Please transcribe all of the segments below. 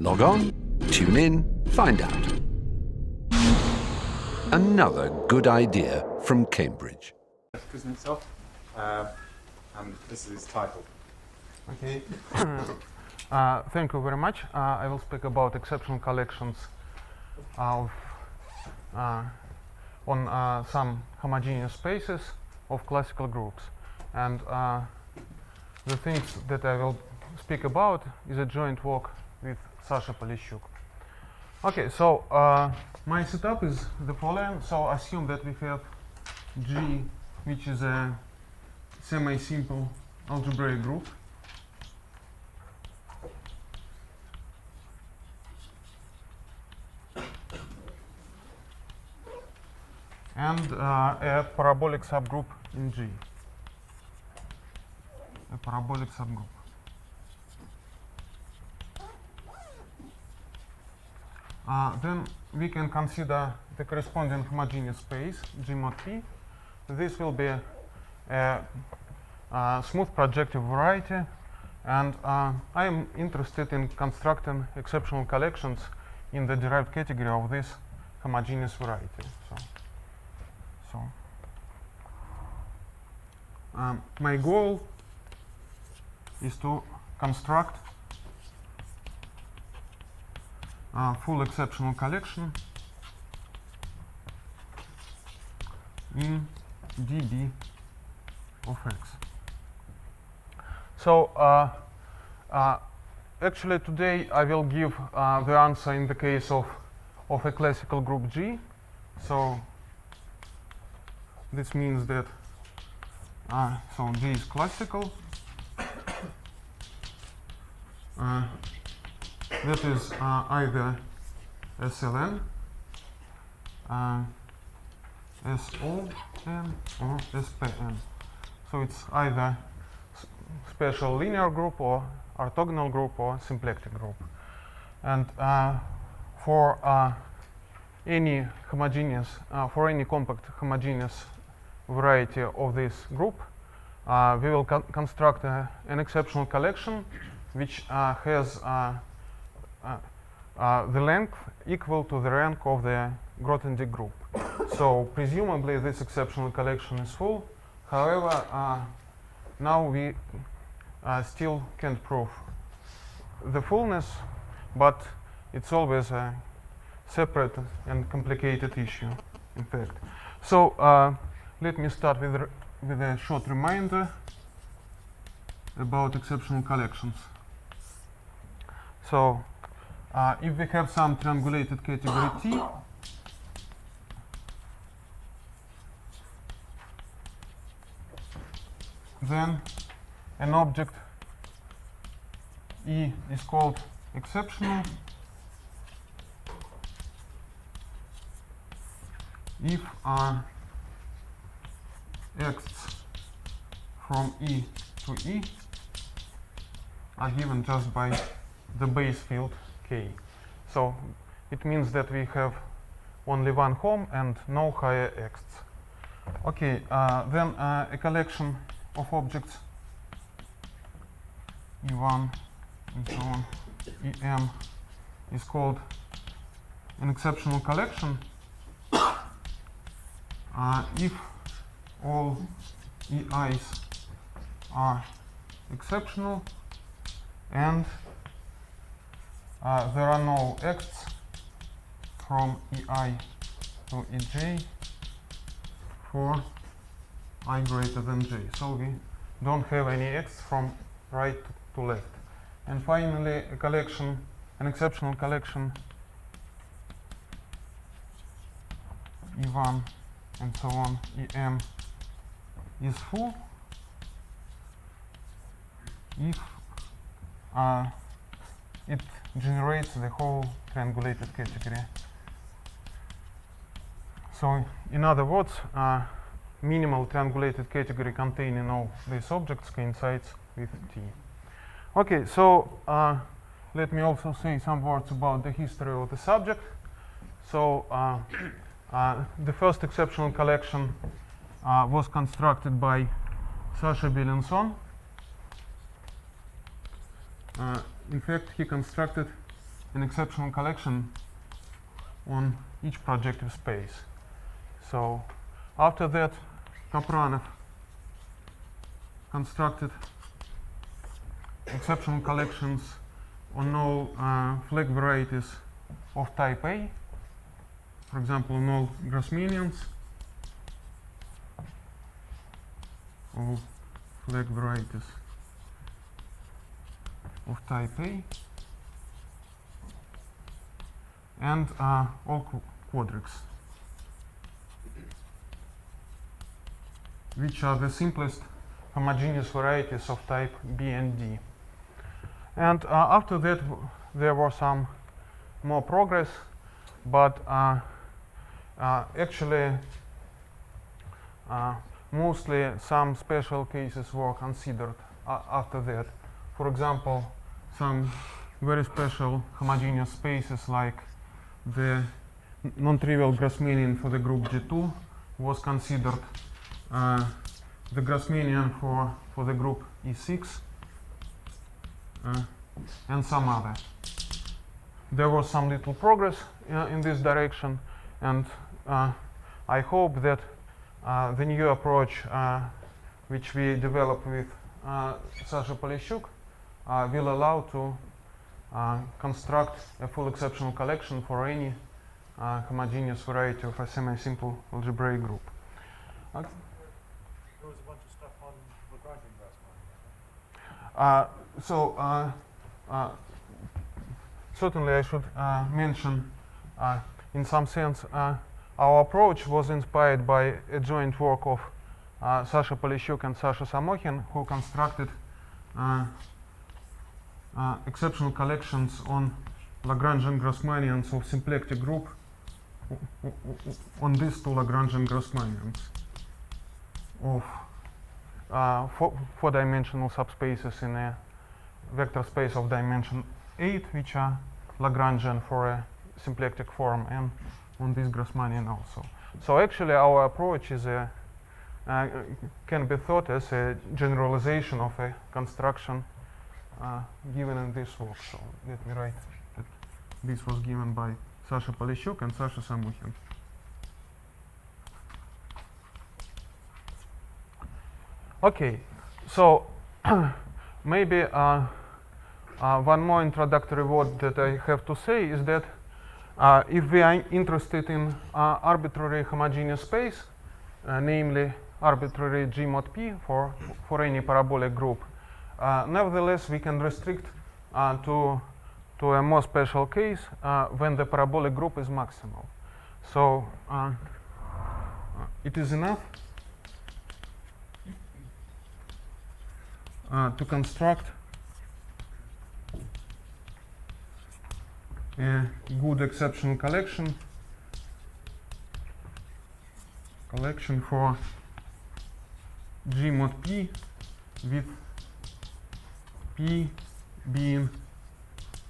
Log on, tune in, find out. Another good idea from Cambridge. Kuznetsov, and this is titled. Okay. Thank you very much. I will speak about exceptional collections of on some homogeneous spaces of classical groups, and the things that I will speak about is a joint work with Sasha Polishchuk. Okay, so my setup is the following. So assume that we have G, which is a semi-simple algebraic group. And a parabolic subgroup in G. A parabolic subgroup. Then we can consider the corresponding homogeneous space, G mod P. This will be a smooth projective variety, and I am interested in constructing exceptional collections in the derived category of this homogeneous variety. My goal is to construct a full exceptional collection in dB of x. So actually today I will give the answer in the case of a classical group G. So this means that so G is classical. That is either SLN, SON, or SPN. So it's either special linear group or orthogonal group or symplectic group. And for any homogeneous, for any compact homogeneous variety of this group, we will construct an exceptional collection which has the length equal to the rank of the Grothendieck group. So presumably this exceptional collection is full. However, now we still can't prove the fullness, but it's always a separate and complicated issue, in fact. So let me start with a short reminder about exceptional collections. So if we have some triangulated category T, then an object E is called exceptional if x from E to E are given just by the base field K. So it means that we have only one home and no higher x. Okay, then a collection of objects E1 and so on, EM, is called an exceptional collection if all EIs are exceptional and there are no x from EI to EJ for I greater than J. So we don't have any x from right to left. And finally, a collection, an exceptional collection E1 and so on, EM, is full if it generates the whole triangulated category. So in other words, minimal triangulated category containing all these objects coincides with T. Okay, so let me also say some words about the history of the subject. So the first exceptional collection was constructed by Sasha Belenson. In fact, he constructed an exceptional collection on each projective space. So after that, Kapranov constructed exceptional collections on all flag varieties of type A, for example, on all Grassmannians, all flag varieties of type A, and all quadrics, which are the simplest homogeneous varieties of type B and D. And after that, there was some more progress, but actually, mostly some special cases were considered after that. For example, some very special homogeneous spaces like the non-trivial Grassmannian for the group G2 was considered, the Grassmannian for the group E6, and some other. There was some little progress in this direction, and I hope that the new approach which we developed with Sasha Polishchuk will allow to construct a full exceptional collection for any homogeneous variety of a semi-simple algebraic group. There was a bunch of stuff on Lagrangian Grassmannians. Certainly I should mention, in some sense, our approach was inspired by a joint work of Sasha Polishchuk and Sasha Samokhin, who constructed exceptional collections on Lagrangian Grassmannians of symplectic group on these two Lagrangian Grassmannians of four-dimensional subspaces in a vector space of dimension 8, which are Lagrangian for a symplectic form, and on this Grassmannian also. So actually our approach is can be thought as a generalization of a construction given in this work. So let me write that this was given by Sasha Polishchuk and Sasha Samokhin. Okay, so maybe one more introductory word that I have to say is that if we are interested in arbitrary homogeneous space, namely arbitrary G mod P for any parabolic group, nevertheless we can restrict to a more special case when the parabolic group is maximal. So it is enough to construct a good exceptional collection for G mod P with P being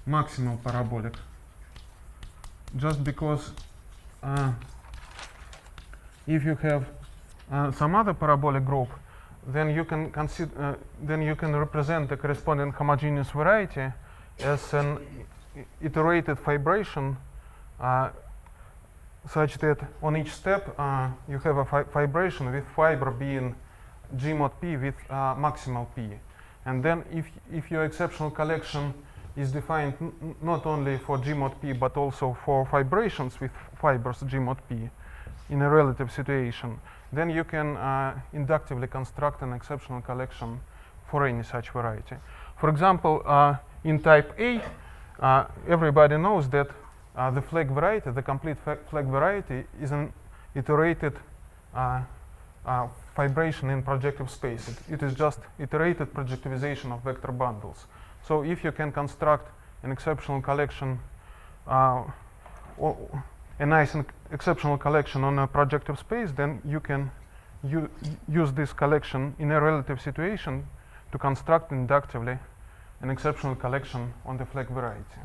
maximal parabolic, just because if you have some other parabolic group, then you can consider you can represent the corresponding homogeneous variety as an iterated fibration such that on each step you have a fibration with fiber being G mod P with maximal P. And then if your exceptional collection is defined not only for G mod P but also for fibrations with fibers G mod P in a relative situation, then you can inductively construct an exceptional collection for any such variety. For example, in type A, everybody knows that the flag variety, the complete flag variety, is an iterated fibration in projective space. It is just iterated projectivization of vector bundles. So if you can construct an exceptional collection, a nice exceptional collection on a projective space, then you can use this collection in a relative situation to construct inductively an exceptional collection on the flag variety.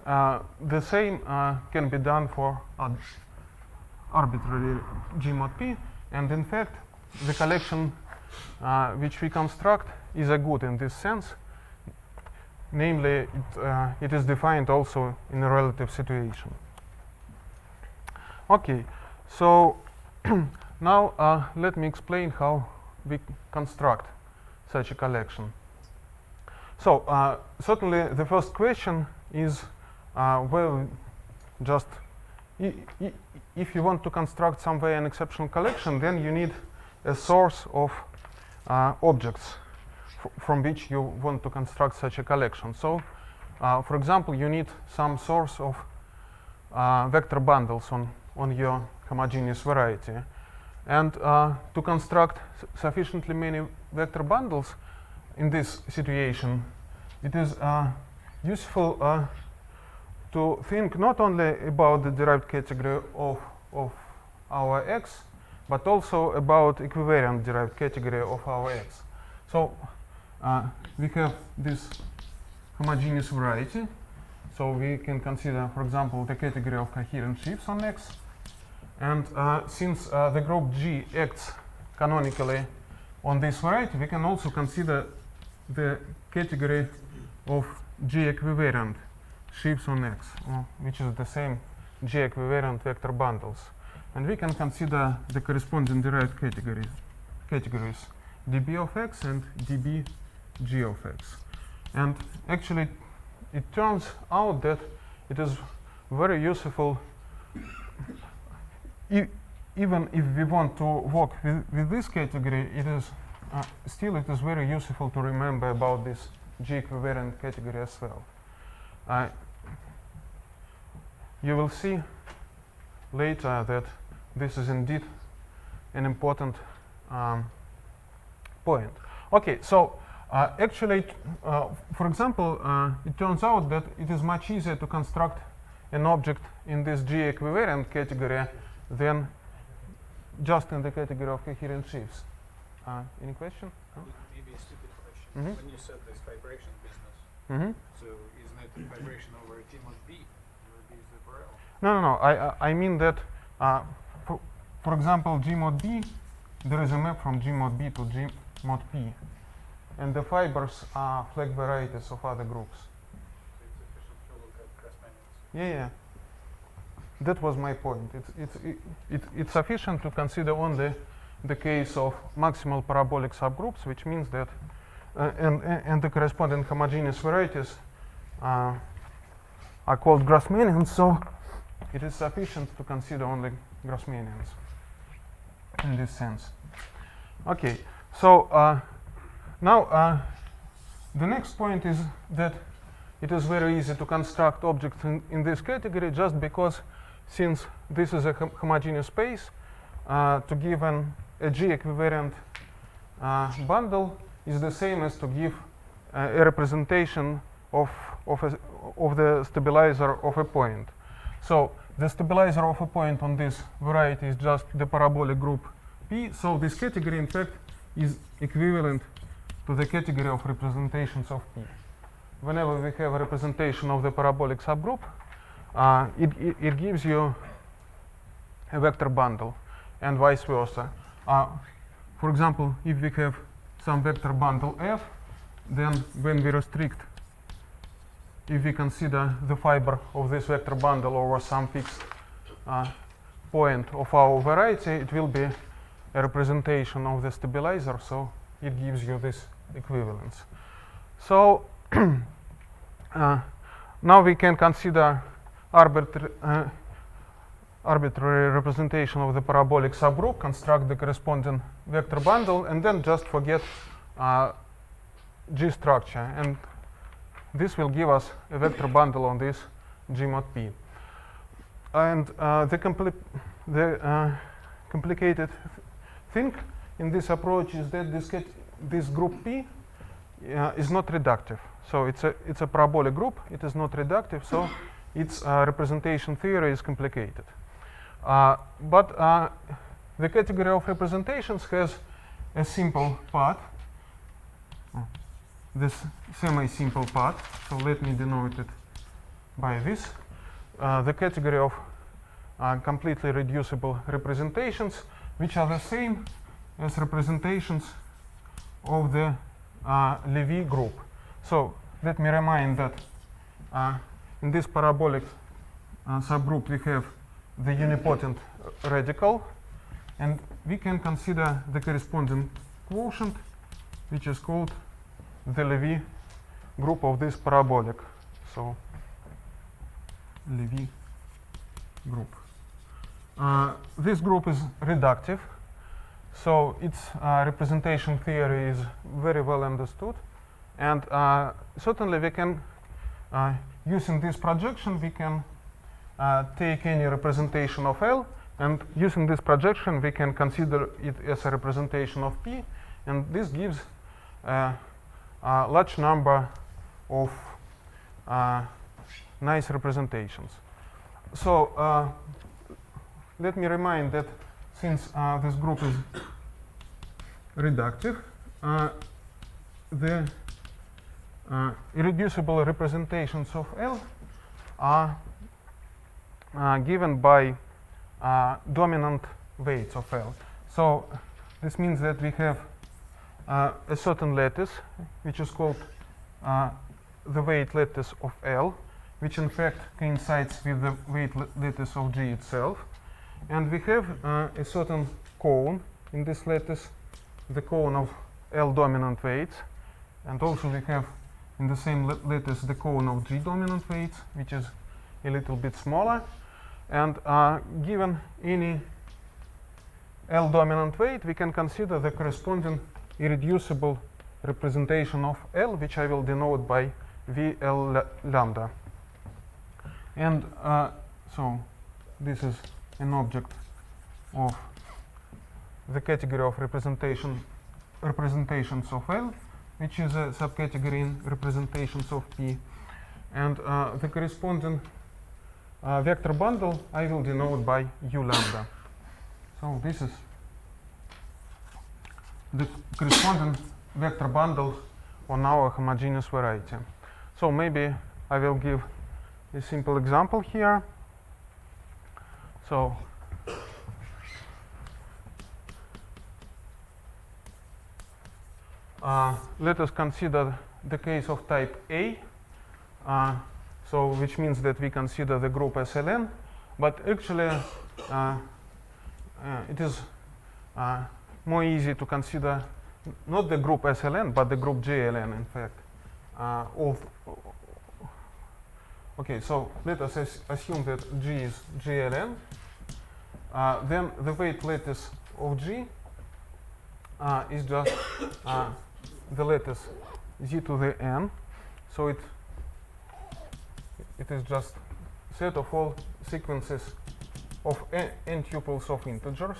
The same can be done for arbitrary G mod P, and in fact the collection which we construct is a good in this sense. namely it is defined also in a relative situation. Okay, so now let me explain how we construct such a collection. So certainly the first question is well, just if you want to construct some way an exceptional collection, then you need a source of objects from which you want to construct such a collection. So for example, you need some source of vector bundles on your homogeneous variety. And to construct sufficiently many vector bundles in this situation, it is useful to think not only about the derived category of our x, but also about equivariant derived category of our x. So we have this homogeneous variety. So we can consider, for example, the category of coherent sheaves on x. And since the group G acts canonically on this variety, we can also consider the category of G equivariant sheaves on x, which is the same G equivariant vector bundles. And we can consider the corresponding derived categories dB of x and dB G of x. And actually, it turns out that it is very useful, even if we want to work with this category, it is still it is very useful to remember about this G equivariant category as well. You will see later that this is indeed an important point. Okay, so actually, for example, it turns out that it is much easier to construct an object in this G equivariant category than just in the category of coherent sheaves. Any question? Maybe a stupid question. Mhm. When you said this vibration business, Mm-hmm. so isn't it a vibration over G mod B? Where B is the Borel? No. I mean that, for example, G mod B, there is a map from G mod B to G mod P. And the fibers are flag varieties of other groups. So it's sufficient to look at Grassmannians. Yeah. That was my point. It's sufficient to consider only the case of maximal parabolic subgroups, which means that and the corresponding homogeneous varieties are called Grassmannians. So it is sufficient to consider only Grassmannians in this sense. Okay. So now the next point is that it is very easy to construct objects in this category just because since this is a homogeneous space, to give a G equivariant bundle is the same as to give a representation of the stabilizer of a point. So the stabilizer of a point on this variety is just the parabolic group P. So this category, in fact, is equivalent to the category of representations of P. Whenever we have a representation of the parabolic subgroup, it gives you a vector bundle, and vice versa. For example, if we have some vector bundle F, then when we restrict, if we consider the fiber of this vector bundle over some fixed point of our variety, it will be a representation of the stabilizer, so it gives you this equivalence. So now we can consider arbitrary representation of the parabolic subgroup, construct the corresponding vector bundle, and then just forget G structure. And this will give us a vector bundle on this G mod P. And the complicated thing in this approach is that this group P is not reductive. So it's a parabolic group. It is not reductive. So its representation theory is complicated. But the category of representations has a simple part, this semi-simple part. So let me denote it by this. The category of completely reducible representations, which are the same as representations of the Levy group. So let me remind that in this parabolic subgroup we have the unipotent radical, and we can consider the corresponding quotient, which is called the Levy group of this parabolic. So Levy group. This group is reductive, so its representation theory is very well understood, and certainly we can, using this projection, we can take any representation of L, and using this projection we can consider it as a representation of P, and this gives a large number of nice representations. So let me remind that since this group is reductive, the irreducible representations of L are given by dominant weights of L. So this means that we have a certain lattice, which is called the weight lattice of L, which in fact coincides with the weight lattice of G itself. And we have a certain cone in this lattice, the cone of L dominant weights. And also we have in the same lattice the cone of G dominant weights, which is a little bit smaller. And given any L dominant weight, we can consider the corresponding irreducible representation of L, which I will denote by VL lambda. And so this is an object of the category of representations of L, which is a subcategory in representations of P. And the corresponding vector bundle I will denote by U lambda. So this is the corresponding vector bundle on our homogeneous variety. So maybe I will give a simple example here. So let us consider the case of type A, so which means that we consider the group SLN, but actually it is more easy to consider not the group SLN but the group JLN, in fact. Okay, so let us assume that G is GLN. Then the weight lattice of G is just the lattice Z to the N. So it is just set of all sequences of n tuples of integers.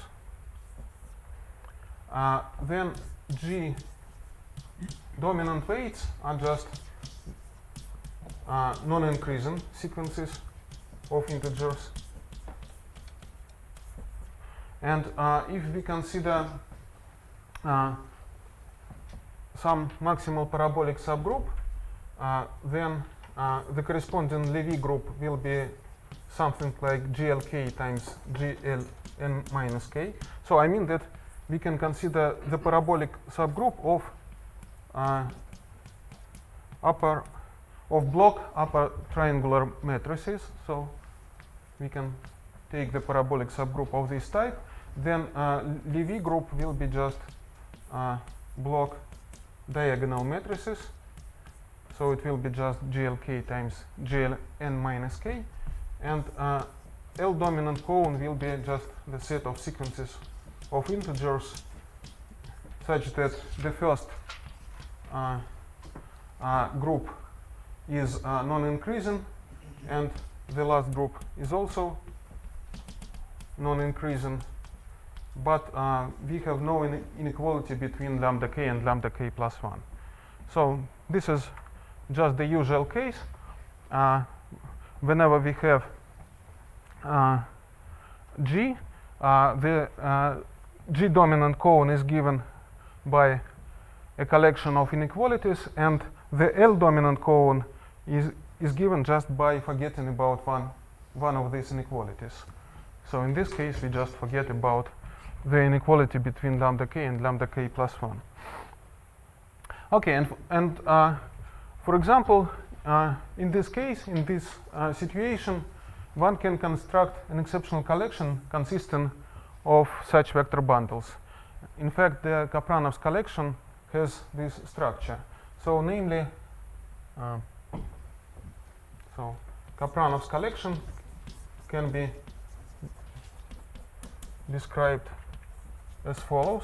Then G dominant weights are just non-increasing sequences of integers. And if we consider some maximal parabolic subgroup, then the corresponding Levy group will be something like GLK times GLN minus K. So I mean that we can consider the parabolic subgroup of block upper triangular matrices. So we can take the parabolic subgroup of this type. Then Levy group will be just block diagonal matrices. So it will be just GLK times GLN minus K. And L dominant cone will be just the set of sequences of integers such that the first group is non-increasing and the last group is also non-increasing, but we have no inequality between lambda k and lambda k plus 1. So this is just the usual case. Whenever we have G, the G dominant cone is given by a collection of inequalities, and the L dominant cone is given just by forgetting about one of these inequalities. So in this case, we just forget about the inequality between lambda k and lambda k plus 1. Okay, and For example, in this case, in this situation, one can construct an exceptional collection consisting of such vector bundles. In fact, the Kapranov's collection has this structure. So, namely, so Kapranov's collection can be described as follows.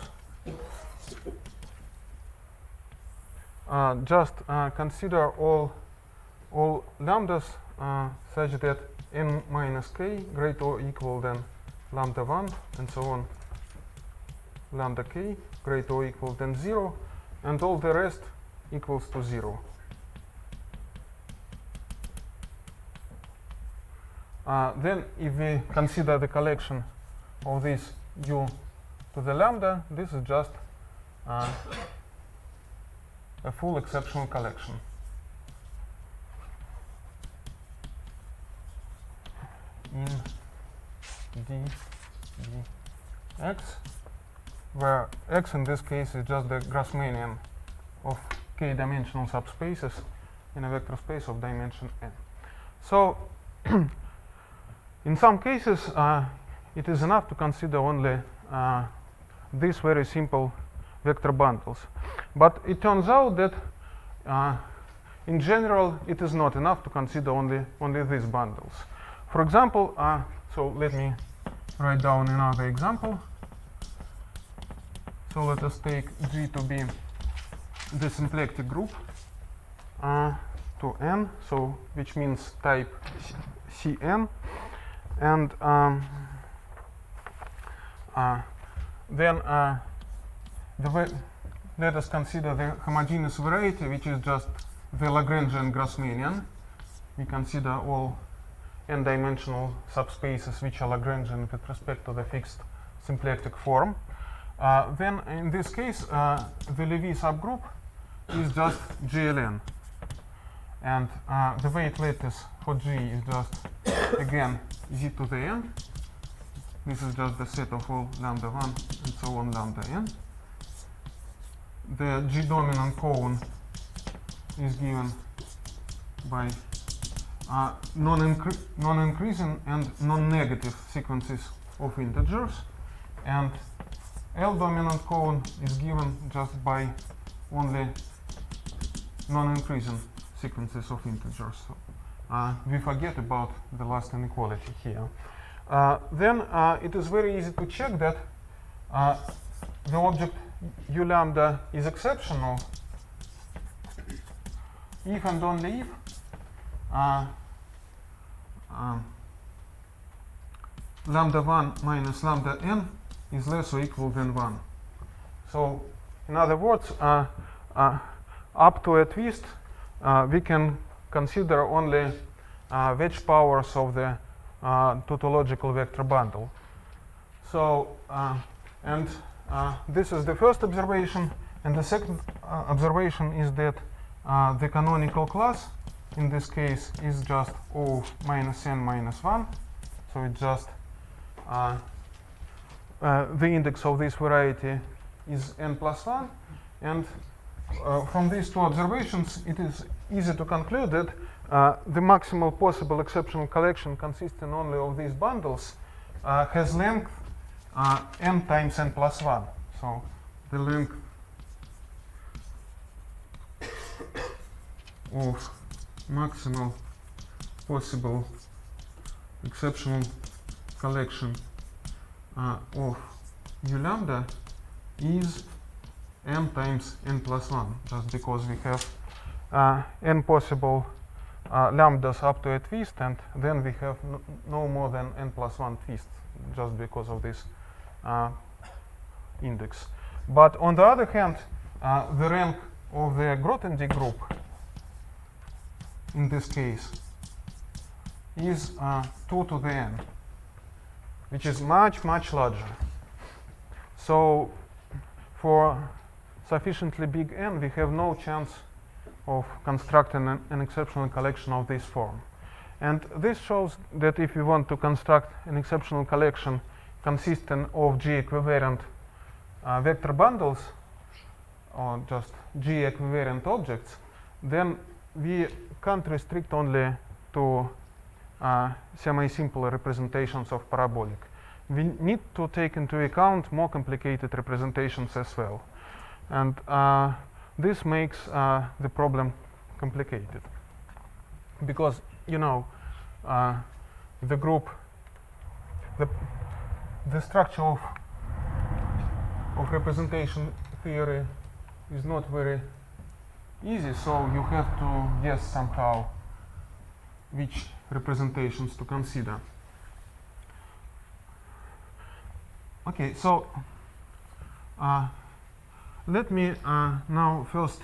Just consider all lambdas such that n minus k greater or equal than lambda 1 and so on, lambda k greater or equal than 0, and all the rest equals to 0. Then if we consider the collection of this u to the lambda, this is just a full exceptional collection. In dx, where x in this case is just the Grassmannian of k-dimensional subspaces in a vector space of dimension n. So, in some cases, it is enough to consider only these very simple vector bundles. But it turns out that in general, it is not enough to consider only these bundles. For example, so let me write down another example. So let us take G to be the symplectic group to n, so which means type Cn, and then let us consider the homogeneous variety, which is just the Lagrangian Grassmannian. We consider all n-dimensional subspaces which are Lagrangian with respect to the fixed symplectic form. Then in this case, the Levy subgroup is just GLN. And the weight lattice for G is just, again, Z to the n. This is just the set of all lambda 1 and so on lambda n. The G dominant cone is given by non-increasing and non-negative sequences of integers, and L dominant cone is given just by only non-increasing sequences of integers. So, we forget about the last inequality here. Then it is very easy to check that the object u lambda is exceptional if and only if lambda 1 minus lambda n is less or equal than 1. So, in other words, up to a twist, we can consider only wedge powers of the tautological vector bundle. So, this is the first observation, and the second observation is that the canonical class in this case is just O minus n minus 1. So it's just the index of this variety is n plus 1. And from these two observations, it is easy to conclude that the maximal possible exceptional collection consisting only of these bundles has length n times n plus 1. So the length of maximal possible exceptional collection of u lambda is n times n plus 1, just because we have n possible lambdas up to a twist, and then we have no more than n plus 1 twists, just because of this index. But on the other hand, the rank of the Grothendieck group in this case is 2 to the n, which is much, much larger. So for sufficiently big n, we have no chance of constructing an exceptional collection of this form. And this shows that if we want to construct an exceptional collection consisting of G equivariant vector bundles, or just G equivariant objects, then we can't restrict only to semi-simple representations of parabolic. We need to take into account more complicated representations as well. And this makes the problem complicated. Because, you know, the group, the structure of representation theory is not very easy, so you have to guess somehow which representations to consider. Okay, so let me now first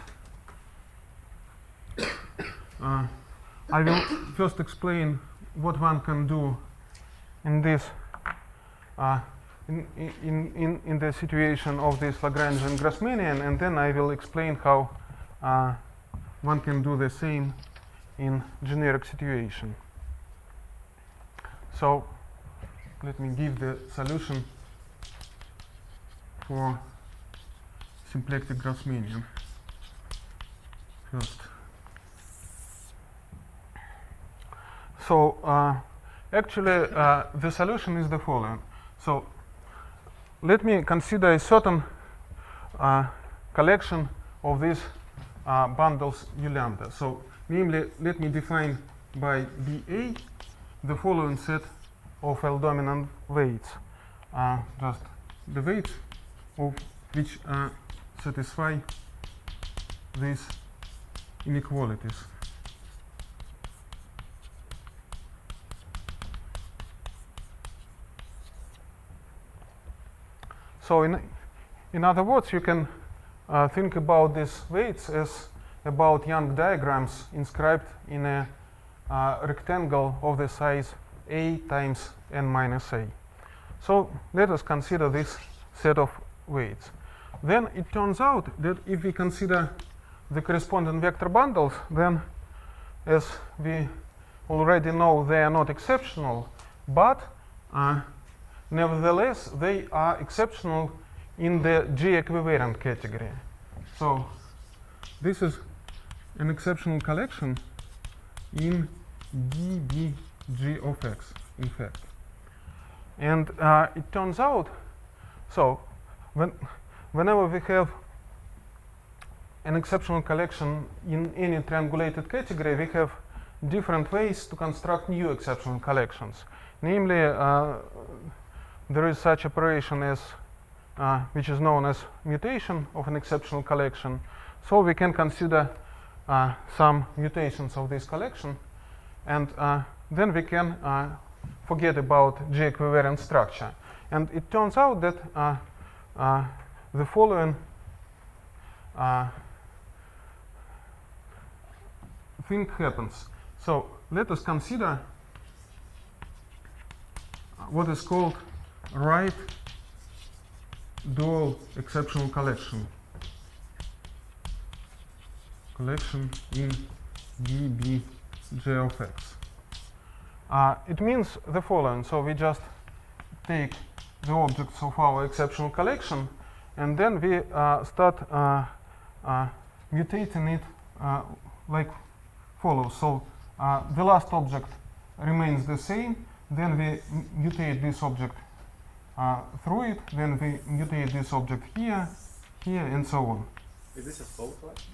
I will first explain what one can do in this in the situation of this Lagrangian Grassmannian, and then I will explain how one can do the same in generic situation. So let me give the solution for symplectic Grassmannian first. So actually the solution is the following. So let me consider a certain collection of these bundles U lambda. So namely, let me define by BA the following set of L-dominant weights, just the weights of which satisfy these inequalities. So in other words, you can think about these weights as about Young diagrams inscribed in a rectangle of the size A times n minus A. So let us consider this set of weights. Then it turns out that if we consider the corresponding vector bundles, then as we already know, they are not exceptional, but nevertheless, they are exceptional in the G-equivariant category. So this is an exceptional collection in DBG of X, in fact. And it turns out, so whenever we have an exceptional collection in any triangulated category, we have different ways to construct new exceptional collections. Namely, there is such operation as which is known as mutation of an exceptional collection. So we can consider some mutations of this collection, and then we can forget about G-equivariant structure. And it turns out that the following thing happens. So let us consider what is called right dual exceptional collection in DBJ of X. It means the following. So we just take the objects of our exceptional collection, and then we start mutating it like follows. So the last object remains the same, then we mutate this object through it, then we mutate this object here, here, and so on. Is this a full collection?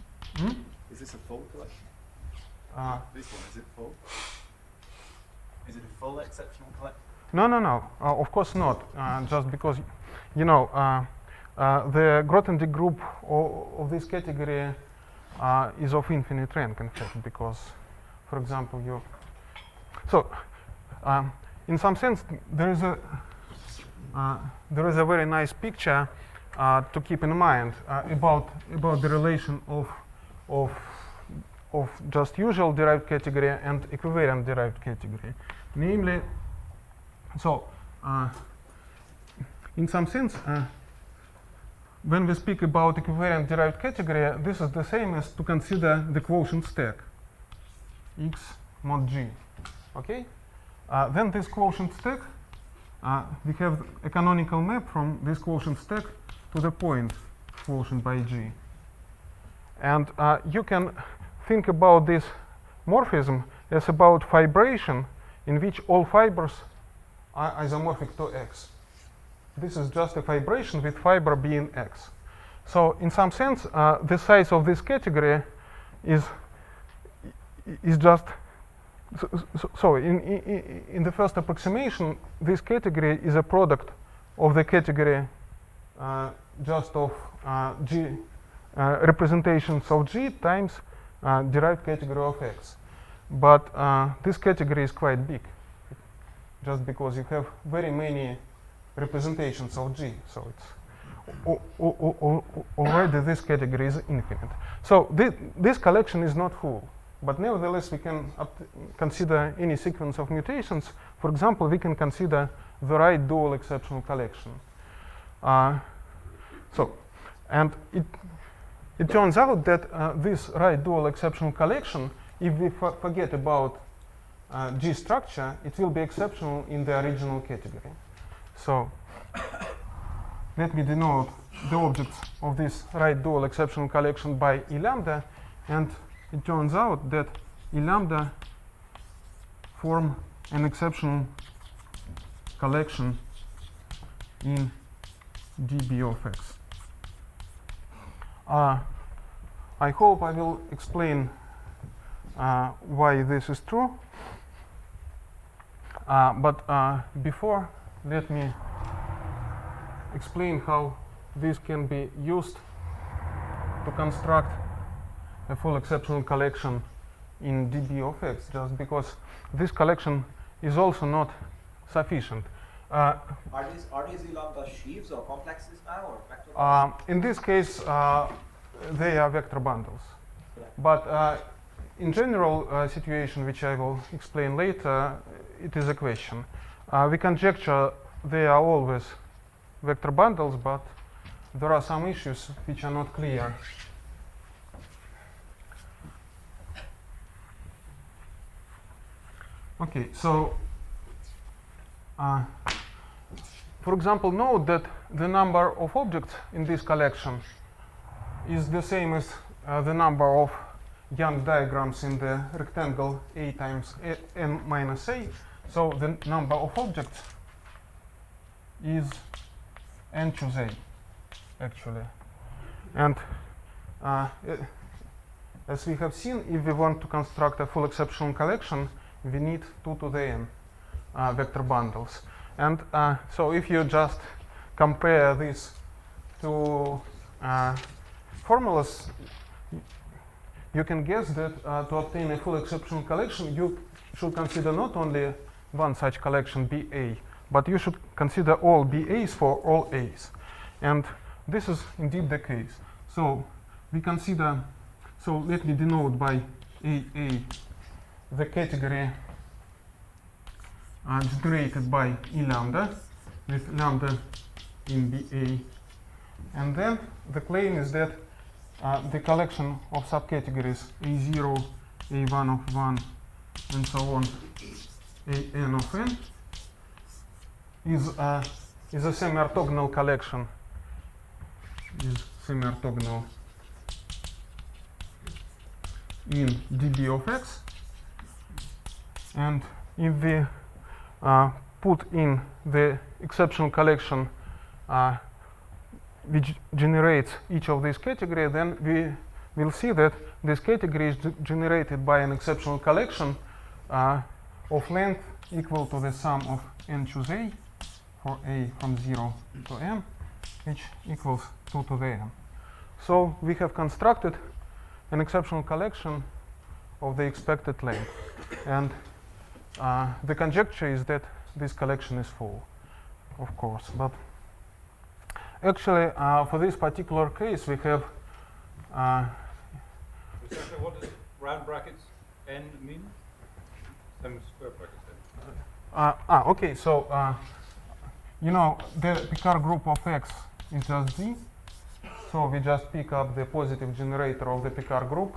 Is this a full collection? This one, is it full? Is it a full exceptional collection? No. Of course not. Just because, you know, the Grothendieck group of this category is of infinite rank, in fact, because, for example, you. So, in some sense, there is a very nice picture to keep in mind about the relation of just usual derived category and equivariant derived category. Namely, so in some sense, when we speak about equivariant derived category, this is the same as to consider the quotient stack X mod G. Okay? Then this quotient stack, we have a canonical map from this quotient stack to the point quotient by G. And you can think about this morphism as about fibration in which all fibers are isomorphic to X. This is just a fibration with fiber being X. So in some sense, the size of this category is just so in the first approximation, this category is a product of the category just of G representations of G times derived category of X. But this category is quite big, just because you have very many representations of G. So it's already this category is infinite. So this collection is not full. But nevertheless, we can consider any sequence of mutations. For example, we can consider the right dual exceptional collection. And it turns out that this right dual exceptional collection, if we forget about G structure, it will be exceptional in the original category. So let me denote the objects of this right dual exceptional collection by E lambda, and it turns out that E lambda form an exceptional collection in dB of X. I hope I will explain why this is true. But before, let me explain how this can be used to construct a full exceptional collection in dB of X, just because this collection is also not sufficient. Are these E lambda sheaves or complexes now, or vector bundles? In this case, they are vector bundles. Yeah. But in general situation, which I will explain later, it is a question. We conjecture they are always vector bundles, but there are some issues which are not clear. Okay, so for example, note that the number of objects in this collection is the same as the number of Young diagrams in the rectangle A times n minus A. So the number of objects is n choose A, actually. And as we have seen, if we want to construct a full exceptional collection, we need 2 to the n vector bundles. And so if you just compare these two formulas, you can guess that to obtain a full exceptional collection, you should consider not only one such collection BA, but you should consider all BAs for all A's. And this is indeed the case. So we consider, so let me denote by AA the category generated by E lambda with lambda in BA. And then the claim is that the collection of subcategories A0, A1 of 1, and so on, AN of n is a semi-orthogonal collection. Is semi-orthogonal in dB of X. And if we put in the exceptional collection which generates each of these categories, then we will see that this category is generated by an exceptional collection of length equal to the sum of n choose A for A from 0 to n, which equals 2 to the n. So we have constructed an exceptional collection of the expected length. And the conjecture is that this collection is full, of course. But actually, for this particular case, we have. Essentially, what does round brackets n mean? Same as square brackets then. Okay, so you know the Picard group of X is just Z, so we just pick up the positive generator of the Picard group,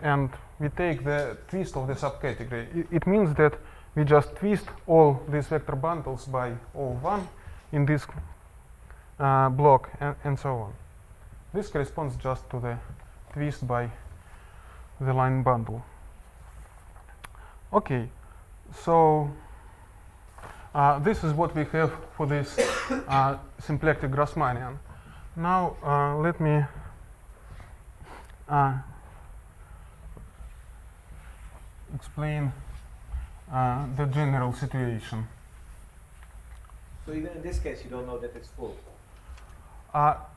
and we take the twist of the subcategory. It means that we just twist all these vector bundles by O1 in this block, and so on. This corresponds just to the twist by the line bundle. Okay, so this is what we have for this symplectic Grassmannian. Now let me explain the general situation. So even in this case, you don't know that it's full.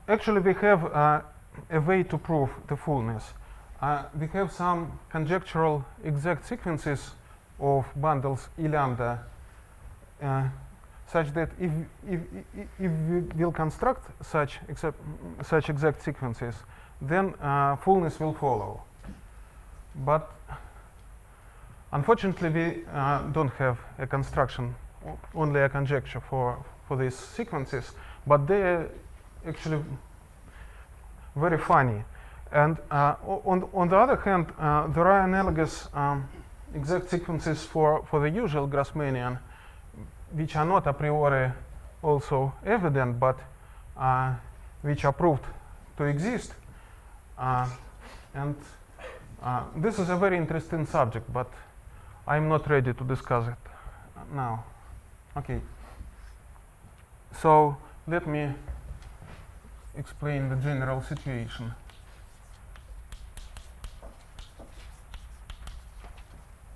Actually, we have a way to prove the fullness. We have some conjectural exact sequences of bundles E lambda such that if we will construct such exact sequences, then fullness will follow. But unfortunately, we don't have a construction, only a conjecture for these sequences, but they are actually very funny. And on the other hand, there are analogous exact sequences for the usual Grassmannian, which are not a priori also evident, but which are proved to exist. And this is a very interesting subject, but I'm not ready to discuss it now. Okay. So let me explain the general situation.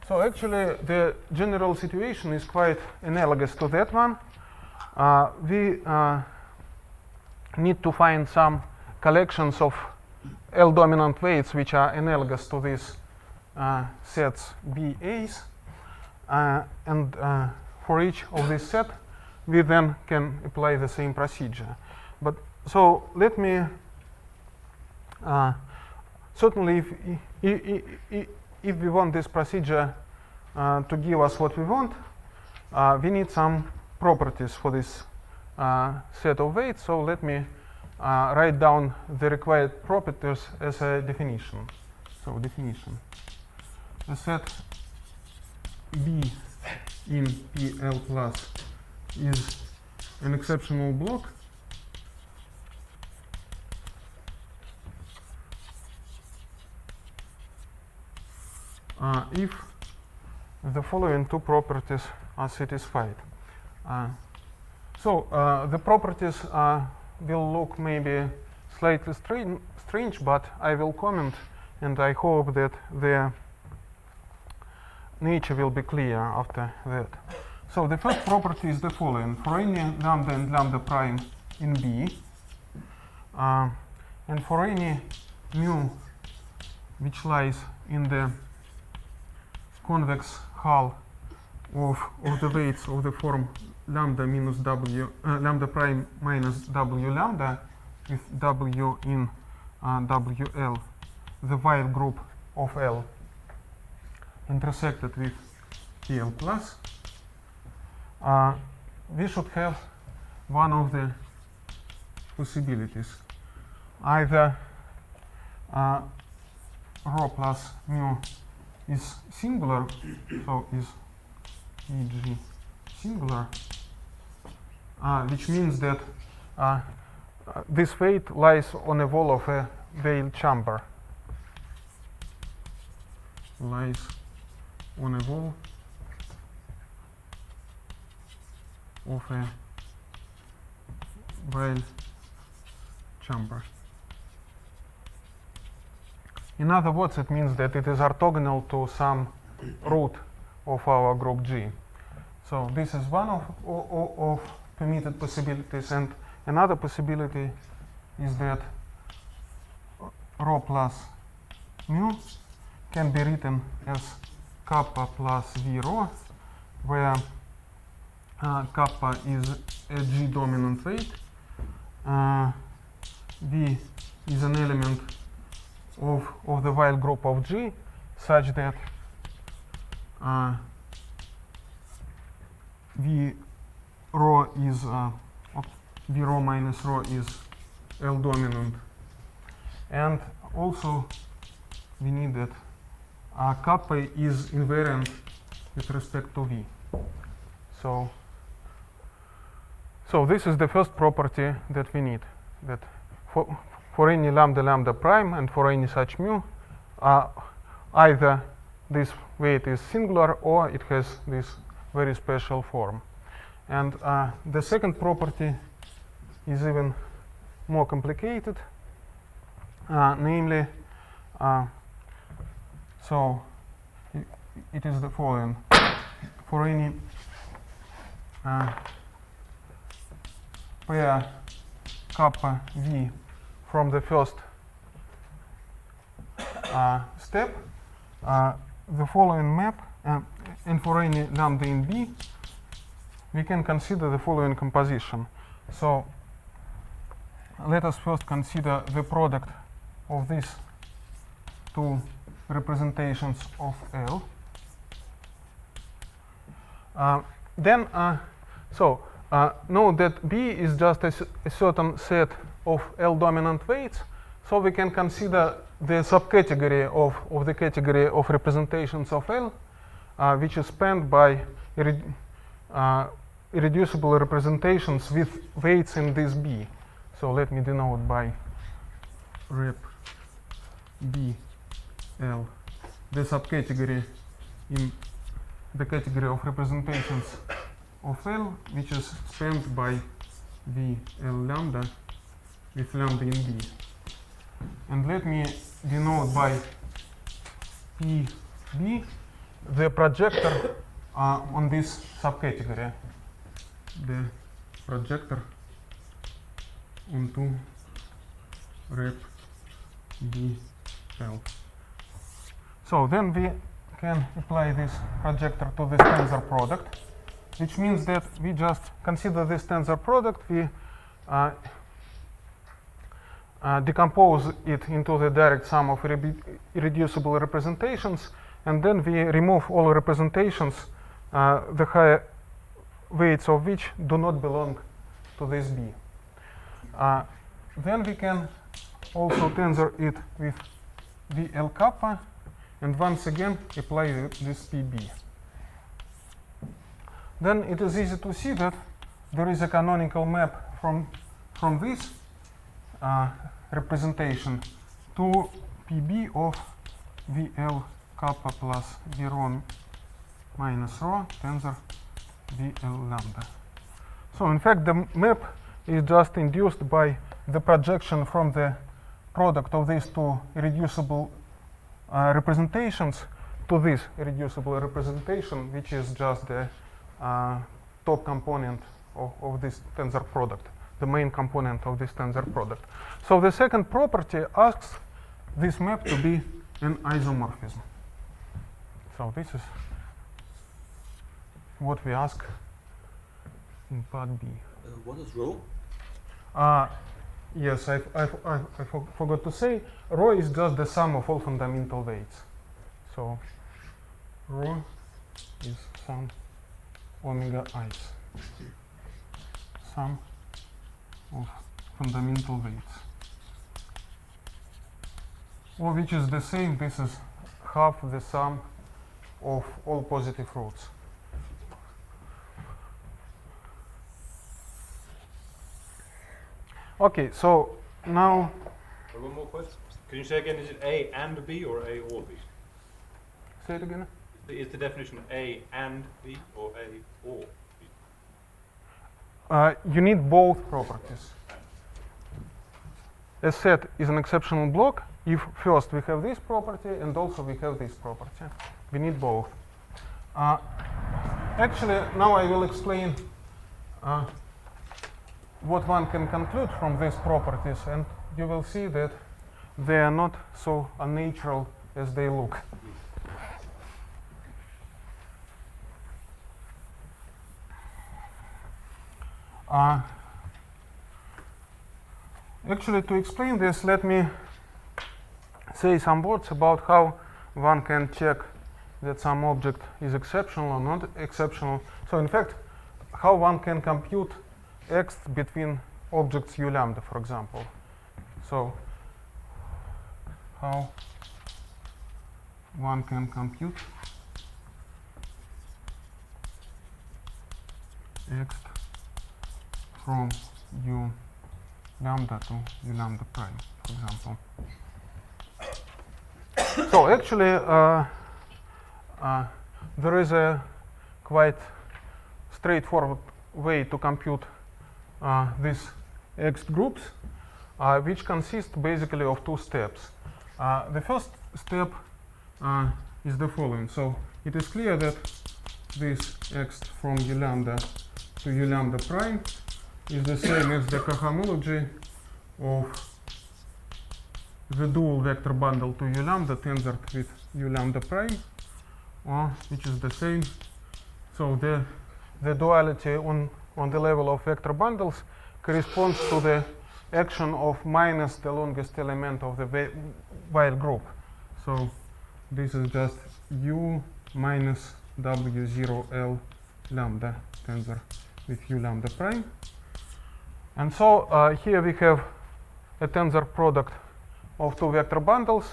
So actually, the general situation is quite analogous to that one. We need to find some collections of L-dominant weights which are analogous to these sets BAs. And for each of this set, we then can apply the same procedure. But so let me certainly, if we want this procedure to give us what we want, we need some properties for this set of weights. So let me write down the required properties as a definition. So definition: a set B in PL plus is an exceptional block if the following two properties are satisfied. The properties will look maybe slightly strange, but I will comment, and I hope that their nature will be clear after that. So the first property is the following: for any lambda and lambda prime in B, and for any mu which lies in the convex hull of the weights of the form lambda minus w, lambda prime minus w lambda, with w in wl, the wide group of L intersected with PL plus, we should have one of the possibilities. Either rho plus mu is singular, so is e.g. singular, which means that this weight lies on a wall of a Weyl chamber. Lies on a wall of a Weyl chamber. In other words, it means that it is orthogonal to some root of our group G. So this is one of permitted possibilities, and another possibility is that rho plus mu can be written as kappa plus v rho, where kappa is a G dominant weight, v is an element of the Weyl group of G, such that v rho is v rho minus rho is L dominant, and also we need that kappa is invariant with respect to v. So this is the first property that we need, that for any lambda lambda prime and for any such mu, either this weight is singular or it has this very special form. And the second property is even more complicated, namely, so it is the following. For any pair kappa v from the first step, the following map, and for any lambda in B, we can consider the following composition. So let us first consider the product of these two representations of L. Note that B is just a certain set of L dominant weights, so we can consider the subcategory of the category of representations of L, which is spanned by irreducible representations with weights in this B. So let me denote by rep B L the subcategory in the category of representations of L, which is spanned by V L lambda with lambda in B. And let me denote by PB the projector on this subcategory, the projector onto rep B L. So then we can apply this projector to this tensor product, which means that we just consider this tensor product, we decompose it into the direct sum of irreducible representations, and then we remove all representations, the higher weights of which do not belong to this B. Then we can also tensor it with VL kappa, and once again apply this PB. Then it is easy to see that there is a canonical map from this representation to PB of VL kappa plus V rho minus rho tensor VL lambda. So in fact the map is just induced by the projection from the product of these two irreducible representations to this irreducible representation, which is just the top component of this tensor product, the main component of this tensor product. So the second property asks this map to be an isomorphism. So this is what we ask in part B. What is rho? Yes, I forgot to say, rho is just the sum of all fundamental weights. So rho is sum omega i's, sum of fundamental weights, or which is the same, this is half the sum of all positive roots. Okay, so now One more question. Can you say again, is it A and B or A or B? say it again. Is the definition A and B or A or B? You need both properties. A set is an exceptional block if first we have this property and also we have this property. We need both. Actually, now I will explain what one can conclude from these properties, and you will see that they are not so unnatural as they look. Actually, to explain this, let me say some words about how one can check that some object is exceptional or not exceptional. So in fact, how one can compute x between objects u lambda, for example. So how one can compute x from u lambda to u lambda prime, for example. So actually, there is a quite straightforward way to compute these X groups, which consist basically of two steps. The first step is the following. So it is clear that this X from U lambda to U lambda prime is the same as the cohomology of the dual vector bundle to U lambda tensored with U lambda prime, or which is the same. So the duality on the level of vector bundles corresponds to the action of minus the longest element of the while group. So this is just U minus W0L lambda tensor with U lambda prime. And so here we have a tensor product of two vector bundles,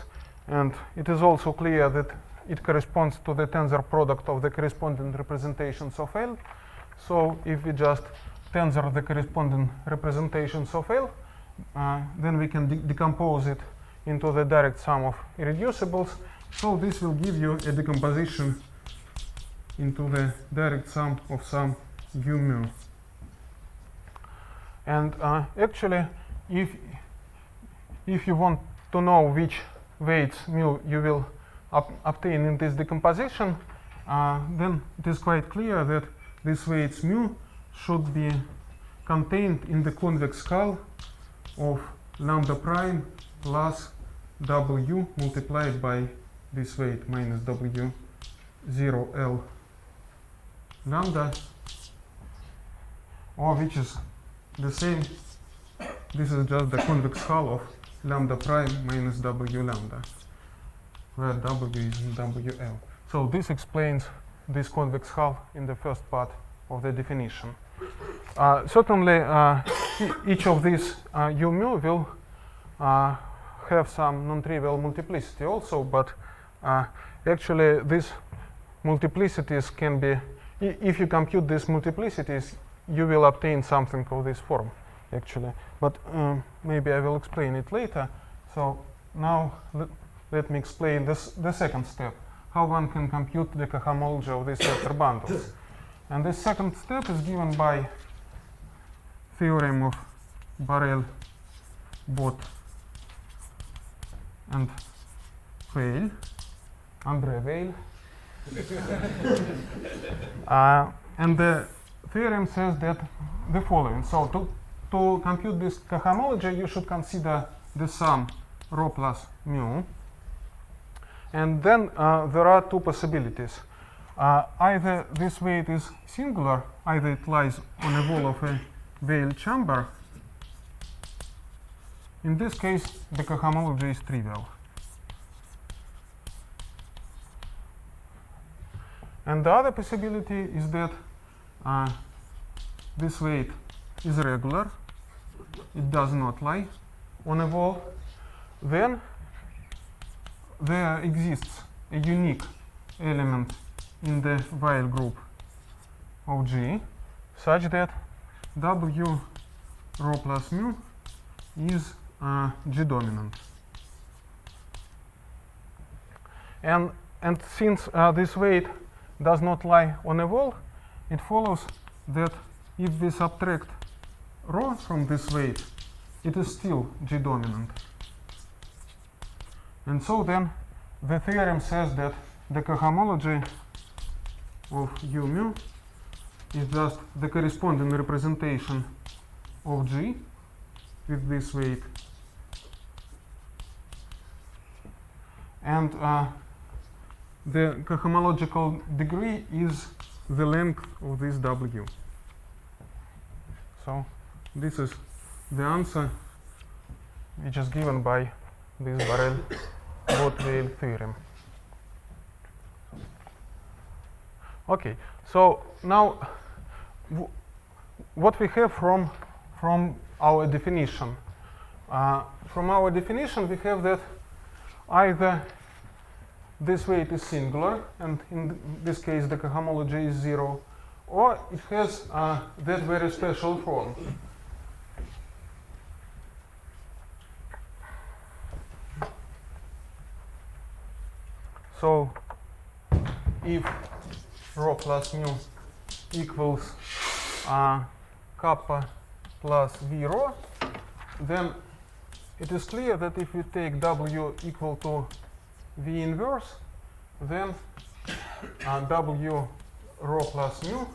and it is also clear that it corresponds to the tensor product of the corresponding representations of L. So if we just tensor the corresponding representations of L, then we can decompose it into the direct sum of irreducibles. So this will give you a decomposition into the direct sum of some U mu. And actually, if you want to know which weights mu you will obtain in this decomposition, then it is quite clear that this weights mu should be contained in the convex hull of lambda prime plus W multiplied by this weight minus W0L lambda, or which is the same. This is just the convex hull of lambda prime minus W lambda, where W is in WL. So this explains this convex hull in the first part of the definition. Certainly, each of these U mu will have some non-trivial multiplicity also, but actually these multiplicities can be, if you compute these multiplicities, you will obtain something of this form, actually. But maybe I will explain it later. So now let me explain the second step, how one can compute the cohomology of these vector bundles. And this second step is given by theorem of Borel, Bott, and Weil, Andre Weil. And the theorem says that the following. So to compute this cohomology, you should consider the sum rho plus mu. And then there are two possibilities. Either this weight is singular, either it lies on a wall of a Weil chamber. In this case, the cohomology is trivial. And the other possibility is that this weight is regular, it does not lie on a wall. Then there exists a unique element in the Weil group of G such that W rho plus mu is G dominant. And since this weight does not lie on a wall, it follows that if we subtract rho from this weight, it is still G dominant. And so then the theorem says that the cohomology of U mu is just the corresponding representation of G with this weight. And the cohomological degree is the length of this W. So this is the answer which is given by this Borel-Bott-Weil theorem. Okay, so now what we have from our definition. From our definition we have that either this weight is singular, and in this case the cohomology is 0, or it has that very special form. So if rho plus mu equals kappa plus v rho, then it is clear that if we take W equal to V inverse, then W rho plus mu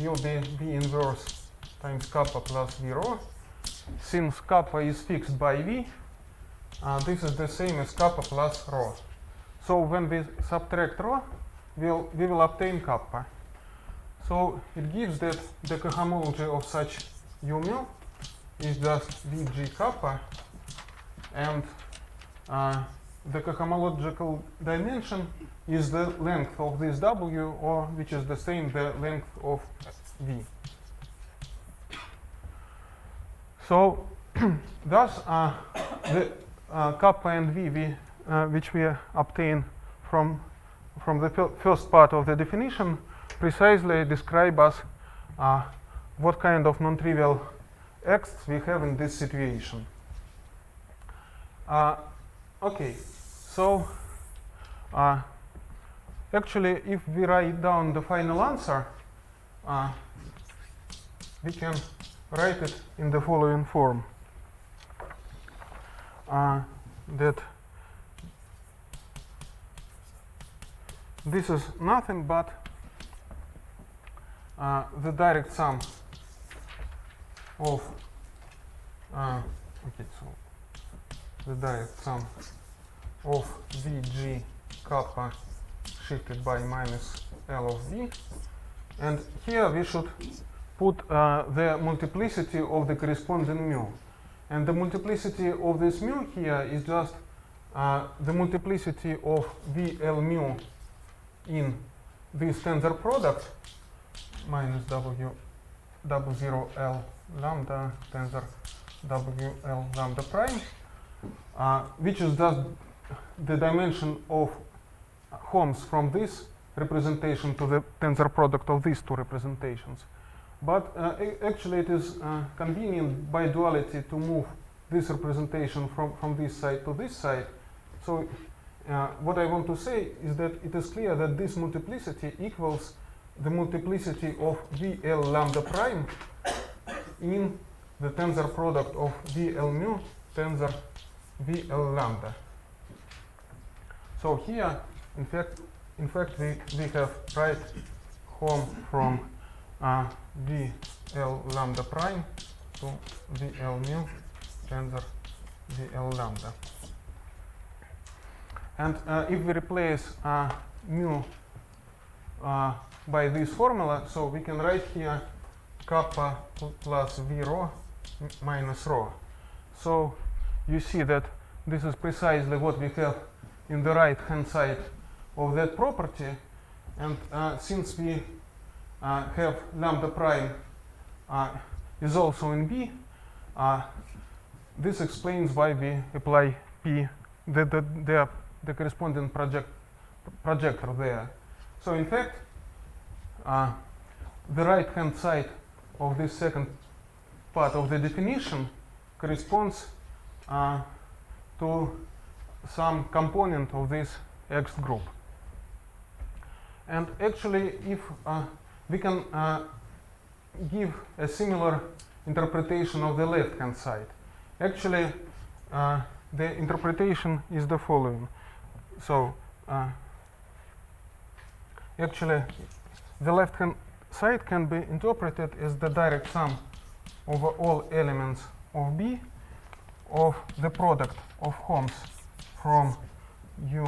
will be V inverse times kappa plus V rho. Since kappa is fixed by V, this is the same as kappa plus rho. So when we subtract rho, we will obtain kappa. So it gives that the cohomology of such U mu is just Vg kappa, and the cohomological dimension is the length of this W, or which is the same the length of V. So thus the kappa and V which we obtain from the first part of the definition precisely describe us what kind of non-trivial x we have in this situation. Okay, so actually if we write down the final answer, we can write it in the following form. That this is nothing but the direct sum of okay, so the direct sum of Vg kappa shifted by minus L of V, and here we should put the multiplicity of the corresponding mu, and the multiplicity of this mu here is just the multiplicity of VL mu in this tensor product minus W0 L lambda tensor WL lambda prime, which is just the dimension of Holmes from this representation to the tensor product of these two representations. But actually it is convenient by duality to move this representation from this side to this side. So what I want to say is that it is clear that this multiplicity equals the multiplicity of VL lambda prime in the tensor product of VL mu tensor VL lambda. So here, in fact, we have right home from VL lambda prime to VL mu tensor VL lambda. And if we replace mu by this formula, so we can write here kappa plus V rho minus rho. So you see that this is precisely what we have in the right hand side of that property, and since we have lambda prime is also in B, this explains why we apply P, the corresponding projector there. So in fact, the right hand side of this second part of the definition corresponds to some component of this X group. And actually, if we can give a similar interpretation of the left hand side. Actually, the interpretation is the following. So actually, the left hand side can be interpreted as the direct sum over all elements of B of the product of Holmes from U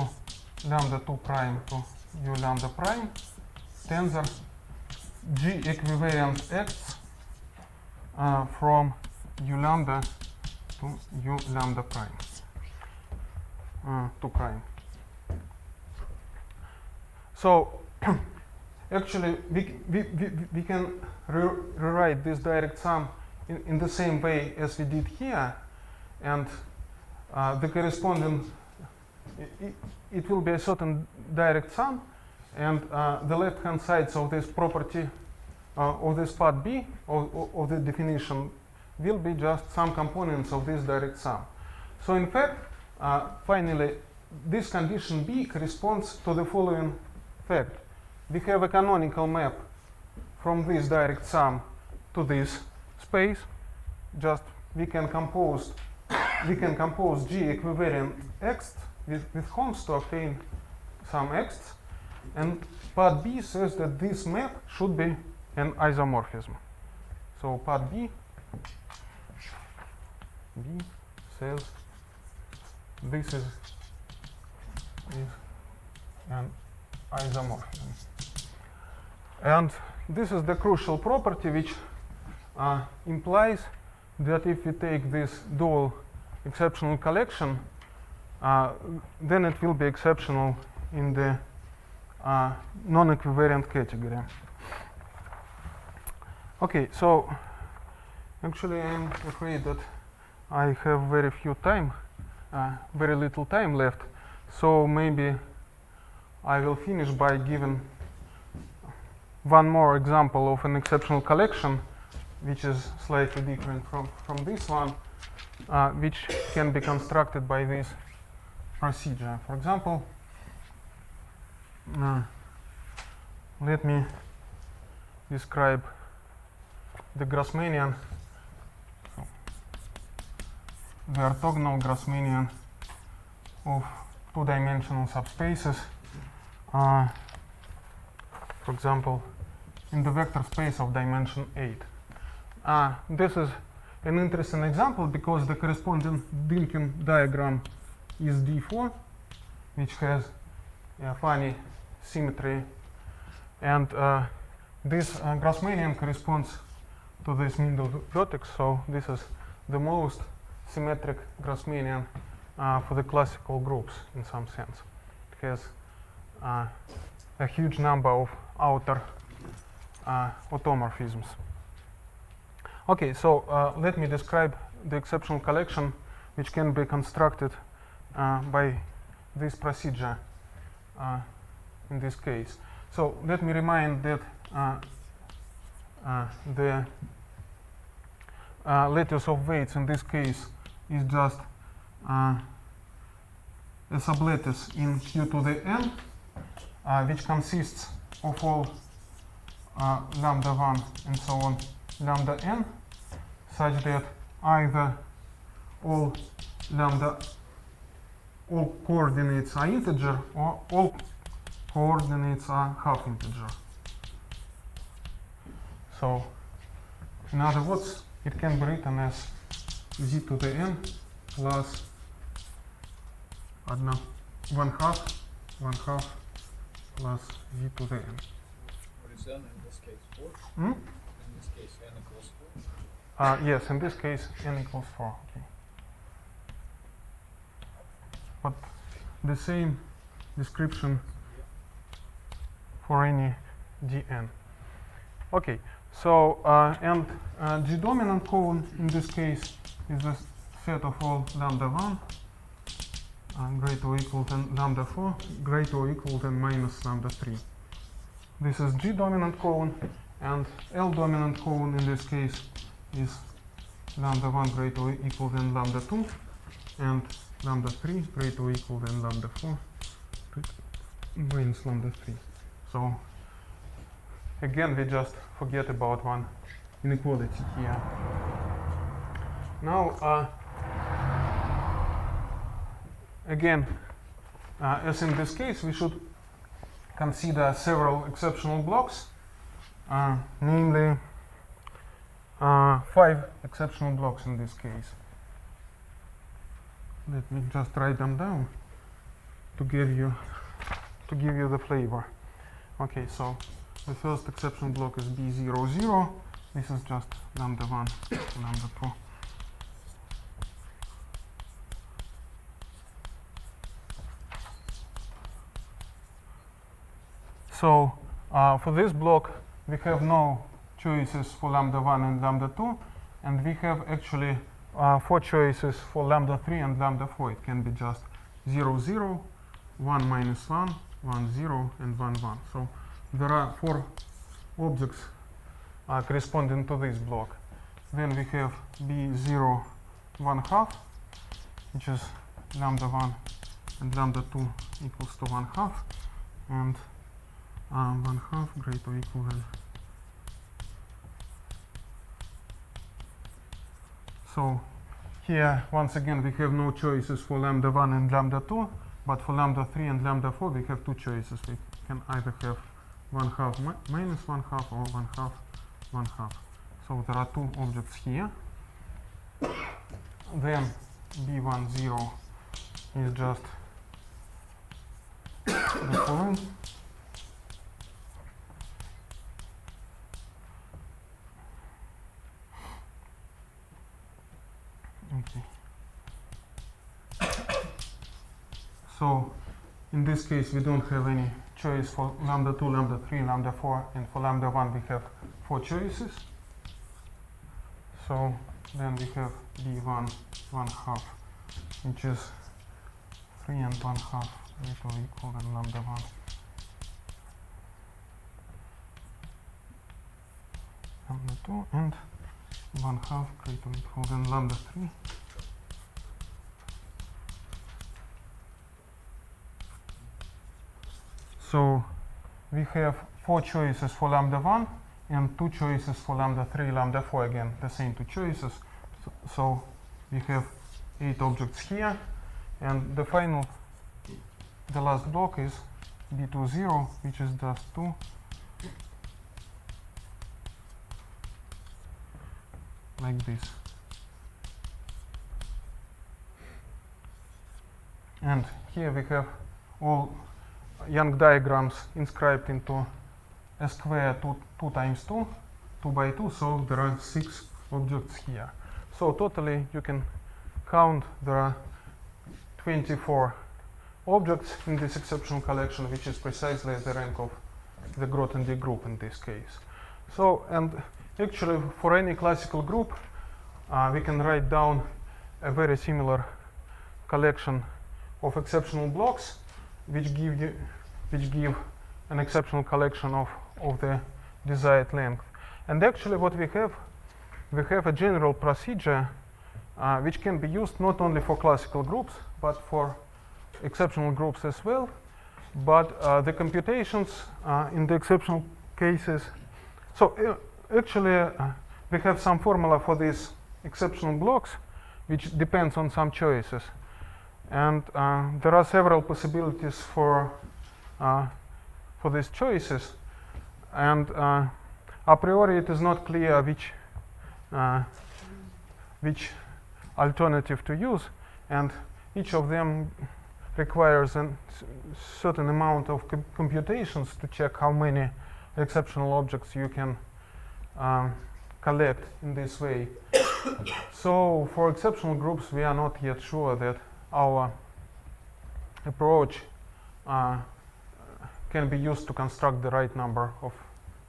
lambda 2 prime to U lambda prime tensor G equivalent X from U lambda to U lambda prime 2 prime. So actually we can rewrite this direct sum in the same way as we did here, and the corresponding it will be a certain direct sum, and the left hand sides of this property of this part B of the definition will be just some components of this direct sum. So in fact, finally this condition B corresponds to the following fact. We have a canonical map from this direct sum to this space. Just we can compose G equivariant X with Holmes to obtain some X, and part B says that this map should be an isomorphism. So part B says this is an isomorphism. And this is the crucial property which implies that if we take this dual exceptional collection, then it will be exceptional in the non-equivariant category. Okay, so actually I'm afraid that I have very little time left, so maybe I will finish by giving one more example of an exceptional collection, which is slightly different from this one, which can be constructed by this procedure. For example, let me describe the Grassmannian, the orthogonal Grassmannian of two-dimensional subspaces. For example, in the vector space of dimension 8. This is an interesting example because the corresponding Dynkin diagram is D4, which has a funny symmetry, and this Grassmannian corresponds to this middle vertex, so this is the most symmetric Grassmannian for the classical groups in some sense. It has a huge number of outer automorphisms. Okay, so let me describe the exceptional collection which can be constructed by this procedure in this case. So let me remind that the lattice of weights in this case is just a sublattice in Q to the n, which consists of all lambda 1 and so on lambda n, such that either all coordinates are integer or all coordinates are half integer. So in other words, it can be written as z to the n plus 1/2 plus z to the n. What is n in this case? 4? Hmm? In this case, n equals 4? Yes, in this case, n equals 4. Okay. But the same description for any dn. Okay, so and G dominant cone in this case is the set of all lambda 1 greater or equal than lambda 4 greater or equal than minus lambda 3. This is G dominant cone, and L dominant cone in this case is lambda 1 greater or equal than lambda 2 and lambda 3 greater or equal than lambda 4 minus lambda 3. So again, we just forget about one inequality here. Now, again, as in this case, we should consider several exceptional blocks, namely 5 exceptional blocks in this case. Let me just write them down to give you the flavor. Okay, so the first exception block is B00. This is just lambda 1, lambda 2. So for this block, we have no choices for lambda 1 and lambda 2, and we have actually 4 choices for lambda 3 and lambda 4. It can be just 0, 0, 1 minus 1, 1, 0, and 1, 1. So there are 4 objects corresponding to this block. Then we have B0 1/2, which is lambda 1, and lambda 2 equals to 1/2, and 1/2 greater or equal than. So here, once again, we have no choices for lambda 1 and lambda 2, but for lambda 3 and lambda 4, we have two choices. We can either have 1/2 minus 1/2 or 1/2 1/2. So there are two objects here. Then B10 is just the following. Okay. So in this case we don't have any choice for lambda 2, lambda 3, lambda 4, and for lambda 1 we have 4 choices. So then we have B1 1/2, which is 3 and 1/2 greater or equal than lambda 1. Lambda 2 and 1/2 greater or equal than lambda 3. So we have 4 choices for lambda 1 and 2 choices for lambda 3, lambda 4, again the same 2 choices. So we have 8 objects here, and the last block is B20, which is just 2 like this. And here we have all Young diagrams inscribed into a square 2 times 2, 2 by 2, so there are 6 objects here. So totally you can count there are 24 objects in this exceptional collection, which is precisely the rank of the Grothendieck group in this case. So, and actually for any classical group we can write down a very similar collection of exceptional blocks which give an exceptional collection of the desired length. And actually what we have a general procedure which can be used not only for classical groups but for exceptional groups as well. But the computations in the exceptional cases, so actually we have some formula for these exceptional blocks which depends on some choices. And there are several possibilities for these choices, and a priori it is not clear which alternative to use, and each of them requires a certain amount of computations to check how many exceptional objects you can collect in this way. So for exceptional groups we are not yet sure that our approach can be used to construct the right number of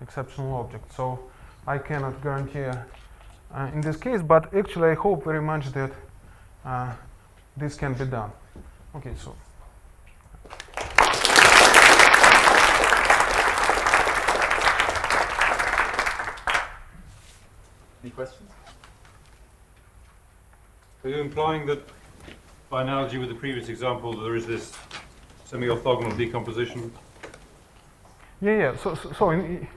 exceptional objects. So I cannot guarantee in this case, but actually I hope very much that this can be done. Okay, so. Any questions? Are you implying that, by analogy with the previous example, there is this semi-orthogonal decomposition? Yeah. So in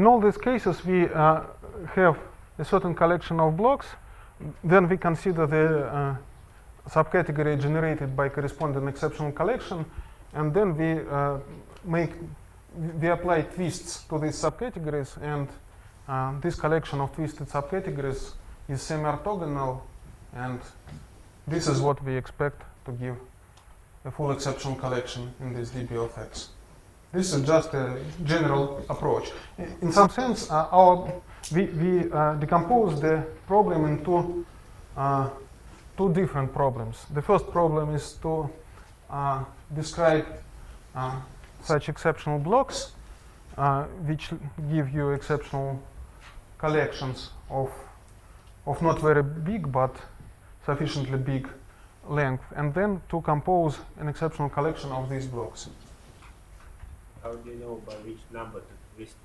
all these cases, we have a certain collection of blocks. Then we consider the subcategory generated by corresponding exceptional collection, and then we apply twists to these subcategories, and this collection of twisted subcategories is semi-orthogonal, and this is what we expect to give a full exceptional collection in this dB of X. This is just a general approach. In some sense, we decompose the problem into two different problems. The first problem is to describe such exceptional blocks which give you exceptional collections of not very big but sufficiently big length, and then to compose an exceptional collection of these blocks. How do you know by which number to twist?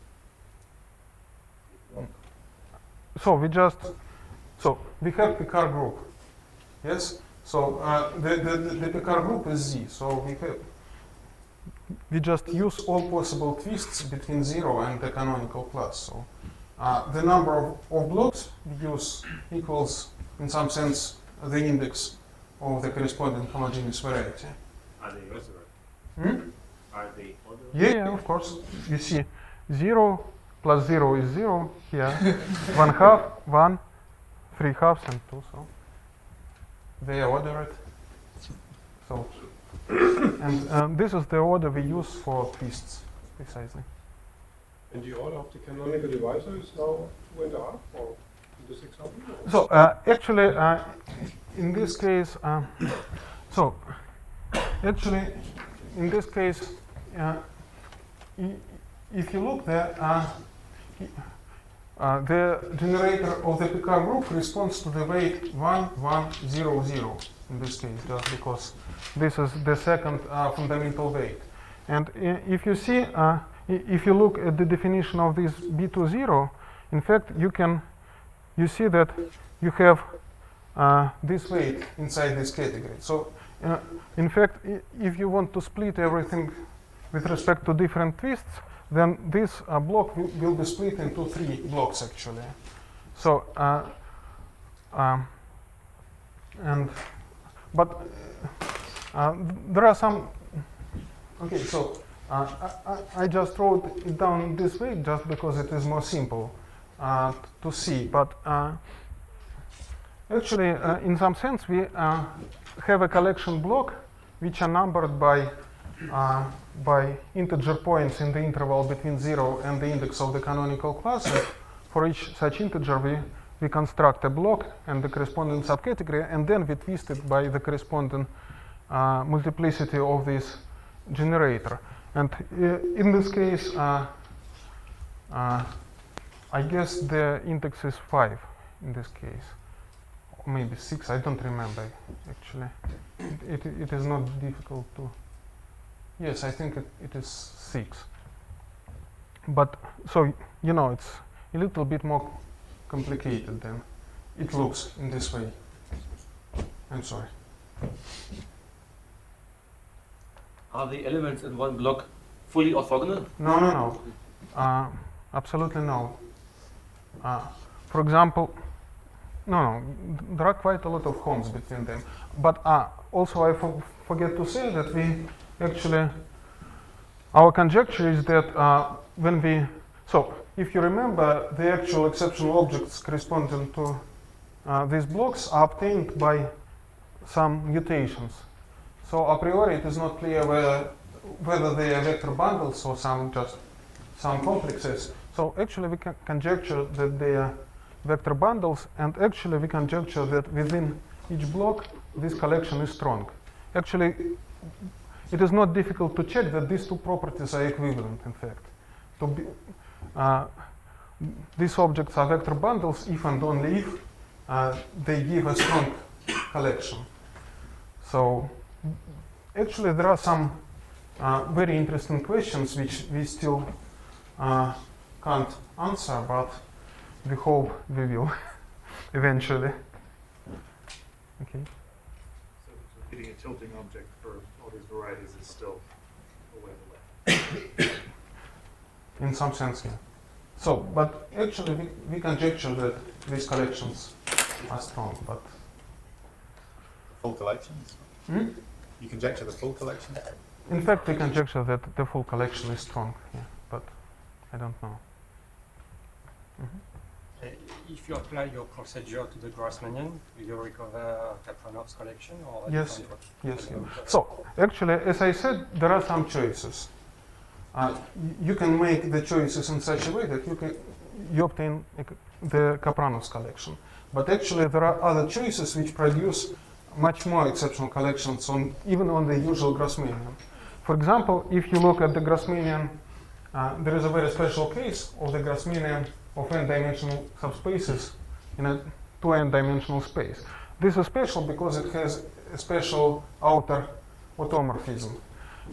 So we have Picard group, yes, So the Picard group is Z. So we just use all possible twists between 0 and the canonical class. So the number of blocks we use equals, in some sense, the index of the corresponding homogeneous variety. Are they ordered? Hmm? Are they ordered? Yeah, of course. You see, 0 plus 0 is 0 here. 1/2, 1, 3/2, and 2. So they are ordered. So, and this is the order we use for twists, precisely. And the order of the canonical divisor is now 2.5, or in this example? So actually, in this case, if you look there, the generator of the Picard group corresponds to the weight 1, 1, 0, 0 in this case, just because this is the second fundamental weight. And if you see, if you look at the definition of this B20, in fact, you see that you have this weight inside this category. So, in fact, if you want to split everything with respect to different twists, then this block will be split into 3 blocks actually. So, there are some. Okay, so I just wrote it down this way just because it is more simple to see. But actually, in some sense, we have a collection block which are numbered by integer points in the interval between 0 and the index of the canonical class. And for each such integer, we construct a block and the corresponding subcategory, and then we twist it by the corresponding multiplicity of this generator. And in this case, I guess the index is 5 in this case, or maybe 6. I don't remember actually. It is not difficult to. Yes, I think it is 6. But so you know, it's a little bit more complicated than it looks in this way. I'm sorry. Are the elements in one block fully orthogonal? No. Absolutely no. For example, no. There are quite a lot of homes between them. But also I forget to say that we actually, our conjecture is that when we, so if you remember, the actual exceptional objects corresponding to these blocks are obtained by some mutations. So a priori it is not clear whether they are vector bundles or some complexes. So actually we can conjecture that they are vector bundles, and actually we conjecture that within each block this collection is strong. Actually, it is not difficult to check that these two properties are equivalent, in fact. These objects are vector bundles if and only if they give a strong collection. So actually there are some very interesting questions which we still can't answer, but we hope we will eventually. Okay. So getting a tilting object for all these varieties is still a way away. In some sense, yeah. So, but actually we conjecture that these collections are strong, but. Full collections? Hmm? You conjecture the full collection? In fact, we conjecture that the full collection is strong, yeah, but I don't know. If you apply your procedure to the Grassmannian, will you recover Kapranov's collection? Or Yes. Yes. So actually, as I said, there are some choices. You can make the choices in such a way that you obtain the Kapranov's collection. But actually, there are other choices which produce much more exceptional collections even on the usual Grassmannian. For example, if you look at the Grassmannian, there is a very special case of the Grassmannian of n-dimensional subspaces in a 2n-dimensional space. This is special because it has a special outer automorphism.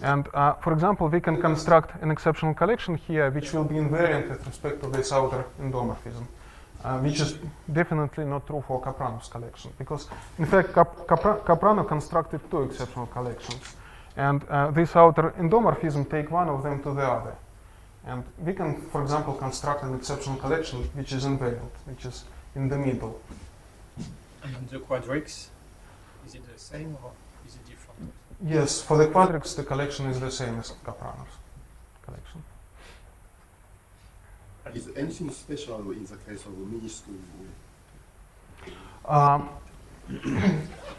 And for example, we can construct an exceptional collection here which will be invariant with respect to this outer endomorphism. which is definitely not true for Kapranov's collection, because in fact Kapranov constructed two exceptional collections, and this outer endomorphism take one of them to the other. And we can, for example, construct an exceptional collection which is invariant, which is in the middle. And the quadrics, is it the same or is it different? Yes, for the quadrics, the collection is the same as Kapranov's collection. Is anything special in the case of a minuscule?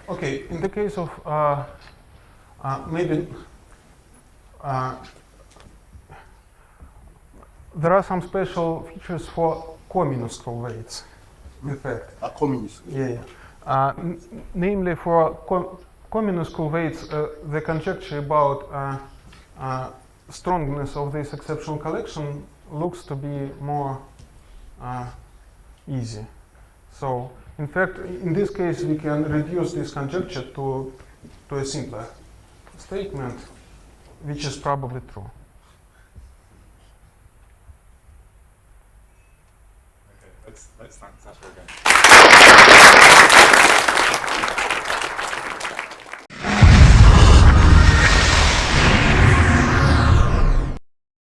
Okay, in the case of maybe there are some special features for co-minuscule weights, in fact. Co-minuscule? Yeah. Namely, for co-minuscule weights, the conjecture about strongness of this exceptional collection looks to be more easy. So, in fact, in this case, we can reduce this conjecture to a simpler statement, which is probably true. Okay, let's thank Sasha again.